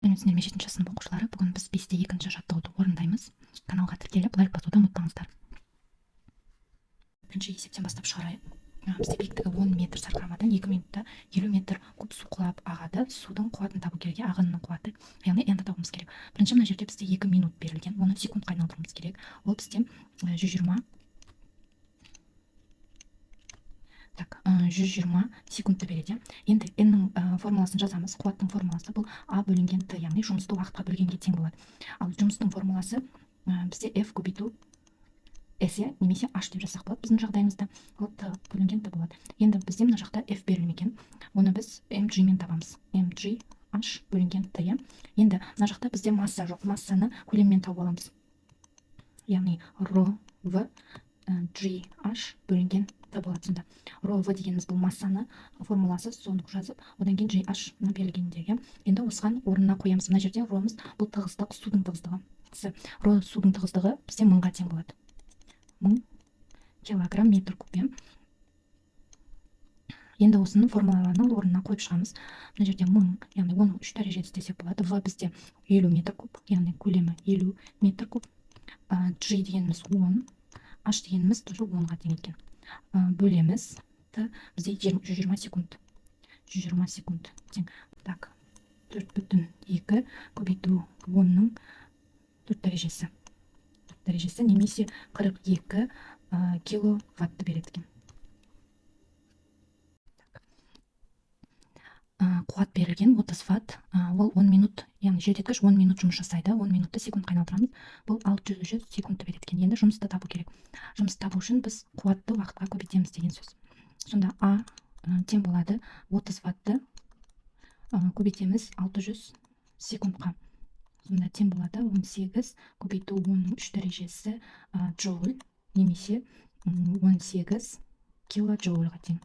сіздермен 7-ші сынып оқушылары, бүгін біз 5-те 2-ші жаттығуды орындаймыз. Каналға тіркеліп, лайк басуды ұмытпаңыздар. Бірінші есептен бастап шығарайық. Бізде биіктігі 10 метр сарқырамадан 2 минутта 50 метр куб су құлап ағады. Судың қуатын табу керек, ағынның қуаты, яғни n-ді табуымыз керек. Бірінші мына жерде бізде 2 минут берілген, оны секундқа айналдыруымыз керек. Ол бізде 120 секундты береді. Енді n-нің формуласын жазамыз. Қуаттың формуласы бұл a бөлінген t, яғни жұмысты уақытқа бөлгенге тең болады. Ал жұмыстың формуласы бізде f көбейту s немесе h деп жазсақ болады. Біздің жағдайымызда ол t бөлінген t болады. Енді бізде мына жақта f берілмеген. Оны біз mg мен табамыз. mg h бөлінген t. Енді мына жақта бізде масса жоқ. Массаны көлеммен тауып аламыз. Яғни ρ v g h бөлінген т болады. Сонда ρ v дегеніміз бұл массаны формуласы, соны жазып, одан кейін g h берілгендегі. Енді осыған орнына қоямыз. Мына жерде ρ-мыз бұл тығыздық, судың тығыздығы. ρ судың тығыздығы бізде 1000-ға тең болады. 1000 килограмм метр куб. Енді осының формулаларының орнына қойып шығамыз. Мына жерде 1000, яғни 10-ның 3 дәрежесі десек болады. В бізде 50 метр куб, яғни көлемі 50 метр куб. G дегеніміз 10, H дегеніміз тоже 10-ға тең екен. Бөлеміз Т бізде 120 секунд. 120 секунд тең. Так, 4,2 көбейту 10-ның 4 дәрежесі. 4 дәрежесі немесе 42 киловатты береді екен. Қуат берілген 30 ватт, ол 10 минут, яғни желдеткіш 10 минут жұмыс жасайды. 10 минутты секундқа айналдырамыз. Бұл 600 секундты береді екен. Енді жұмысты табу керек. Жұмысты табу үшін біз қуатты уақытқа көбейтеміз деген сөз. Сонда А тең болады 30 ватты көбейтеміз 600 секундқа. Сонда тең болады 18 көбейту 10-ның 3 дәрежесі джоуль немесе 18 килоджоульға тең.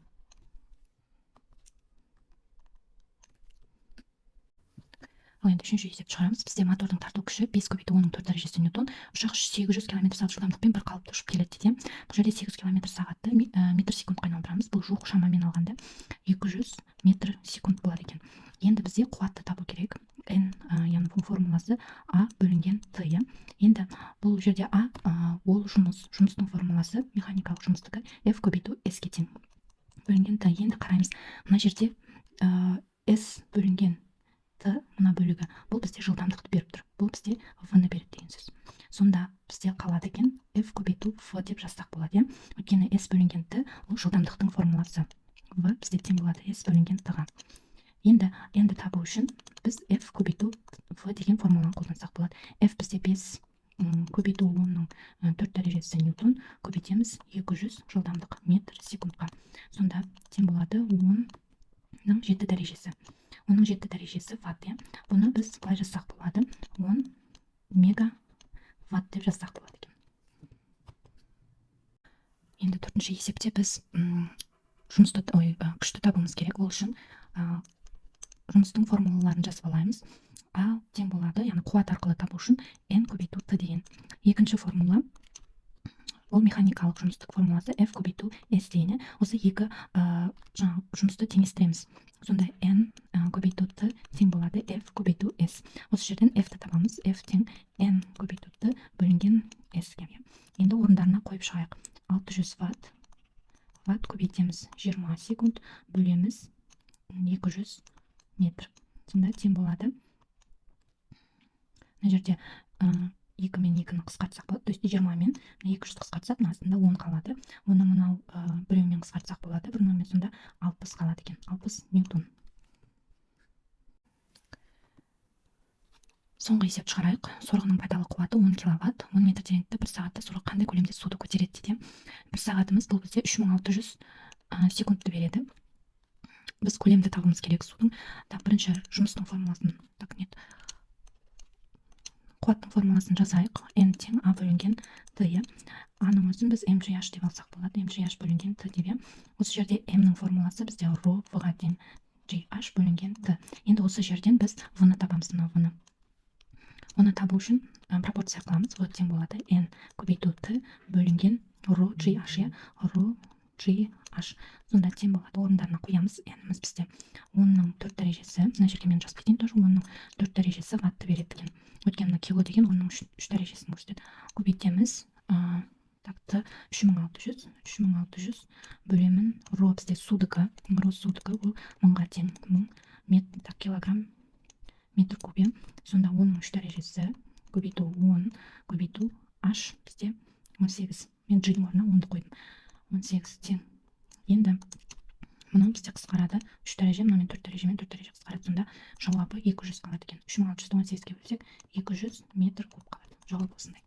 Енді үшінші есеп шығарамыз. Бізде мотордың тарту күші 5 көбейту 10-ның 4 дәрежесі ньютон. Ұшақ 800 км/сағат жылдамдықпен бір қалыпты ұшып келеді дейді. Бұл жерде 8 км/сағатты метр секундқа айналдырамыз. Бұл жуық шамамен алғанда 200 метр секунд болады екен. Енді бізде қуатты табу керек. N, яғни формуласы A бөлінген T. Енді бұл жерде A ол жұмыстың формуласы, механикалық жұмыстығы F көбейту S-ке тең. Бөлінген T. Енді қараймыз. Мына жерде S бөлінген Т мына бөлігі, бұл бізде жылдамдықты беріп тұр. Бұл бізде V-ны береді деген сөз. Сонда бізде қалады екен F көбейту V деп жазсақ болады. Өйткені S бөлінген Т ол жылдамдықтың формуласы. V бізде тең болады S бөлінген Т-ға. Енді табу үшін біз F көбейту V деген формуланы қолдансақ болады. F бізде 5 көбейту 10-ның 4 дәрежесі ньютон, көбейтеміз 200 жылдамдық метр секундқа. Сонда тең болады 10-ның 7 дәрежесі. Оның 7 дәрежесі ватт. Бұны біз былай жазсақ болады. 10 мегаватт деп жазсақ болады екен. Енді төртінші есепте біз күшті табуымыз керек. Ол үшін жұмыстың формулаларын жазып алаймыз. А тең болады, яғни қуат арқылы табу үшін N көбейту Т деген. Екінші формула ол механикалық жұмыстық формуласы F көбейту S деген. Осы екі жұмысты теңестіреміз. Сонда N көбейту Т тең болады F көбейту S. Осы жерден F-ті табамыз. F тең N көбейту Т бөлінген S-ге. Енді орындарына қойып шығайық. 600 ватт көбейтеміз 20 секунд, бөлеміз 200 метр. Сонда тең болады. Мына жерде 2 мен 2-ні қысқартсақ болады. То есть 20 мен 200 қысқартсақ, астында 10 қалады. Оны мынау біреумен қысқартсақ болады. Бір нөмір сонда 60 қалады екен. 60 ньютон. Соңғы есеп шығарайық. Сорғының пайдалы қуаты 10 киловатт. 10 метр тереңдікте бір сағатта сорғы қандай көлемде суды көтереді дейді. Бір сағатымыз бұл бізде 3600 секундты береді. Біз көлемді табуымыз керек судың. Бірінші жұмыстың формуласын, қуаттың формуласын жазайық. N тең A бөлінген Т. А-ның өзін біз mgh деп алсақ болады. mgh бөлінген Т деп. Осы жерде M-нің формуласы бізде ρ V-ға тең gh бөлінген Т. Енді осы жерден біз V-ны табамыз. Оны табу үшін пропорция қыламыз. V тең болады N көбейту Т бөлінген ρ gh. ρ GH. Сонда тең болады. Орындарына қоямыз. Яғни бізде 10-ның 4 дәрежесі, мына жерге мен жазып кетейін, тоже 10-ның 4 дәрежесі ватты береді екен. Өйткені мына кило деген 10-ның 3 дәрежесін көрсетеді. Көбейтеміз. Такты 3600 бөлемін ро, бізде судыкі, ро судыкі ол 1000-ға тең, 1000 метр, так, килограмм метр кубе. Сонда 10-ның 3 дәрежесі көбейту 10 көбейту h бізде 18. Мен g-дің орнына 10-ды қойдым. 18 тең. Енді мынау бізде қысқарады. 3 дәреже, мынамен 4 дәрежемен 4 дәреже қысқарады. Сонда жауабы 200 қалады екен. 3618-ге бөлсек 200 метр куб қалады. Жауап осындай.